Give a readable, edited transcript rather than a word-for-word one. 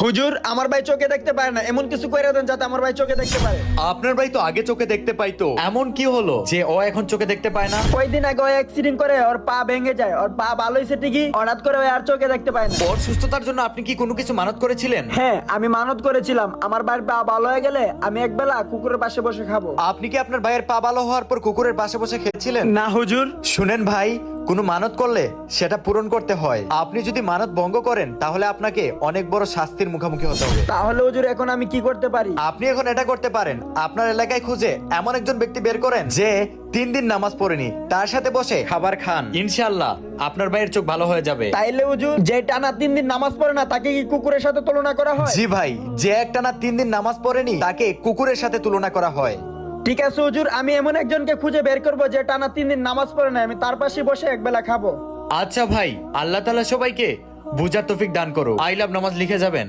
হুজুর, আমার ভাই চোখে দেখতে পারে না, এমন কিছু কইরা দেন যাতে আমার ভাই চোখে দেখতে পারে। আপনার ভাই তো আগে চোখে দেখতে পাইতো, এমন কি হলো যে ও এখন চোখে দেখতে পায় না? কয়দিন আগে ও অ্যাক্সিডেন্ট করে ওর পা ভেঙে যায়, ওর পা ভালো হয়েছে ঠিকই, হঠাৎ করে ও আর চোখে দেখতে পায় না। ওর সুস্থতার জন্য আপনি কি কোনো কিছু মানত করেছিলেন? হ্যাঁ, আমি মানত করেছিলাম আমার ভাইয়ের পা ভালো হয়ে গেলে আমি একবেলা কুকুরের পাশে বসে খাবো। আপনি কি আপনার ভাইয়ের পা ভালো হওয়ার পর কুকুরের পাশে বসে খেয়েছিলেন? না হুজুর। শুনেন ভাই, কোনো মানত করলে সেটা পূরণ করতে হয়। আপনি যদি মানত ভঙ্গ করেন তাহলে আপনাকে অনেক বড় শাস্তির মুখোমুখি হতে হবে। তাহলে হুজুর এখন আমি কি করতে পারি? আপনি এখন এটা করতে পারেন, আপনার এলাকায় খুঁজে এমন একজন ব্যক্তি বের করেন যে 3 দিন নামাজ পড়েনি, তার সাথে বসে খাবার খান, ইনশাআল্লাহ আপনার ভাইয়ের চোখ ভালো হয়ে যাবে। তাইলে হুজুর, যে টানা 3 দিন নামাজ পড়ে না তাকে কি কুকুরের সাথে তুলনা করা হয়? জি ভাই, যে একটানা 3 দিন নামাজ পড়েনি তাকে কুকুরের সাথে তুলনা করা হয়। ঠিক আছে হুজুর, আমি এমন একজনকে খুঁজে বের করবো যে টানা 3 দিন নামাজ পড়ে না, আমি তার পাশে বসে একবেলা খাবো। আচ্ছা ভাই, আল্লাহ তাআলা সবাইকে বুঝার তৌফিক দান করো। আই লাভ নামাজ লিখে যাবেন।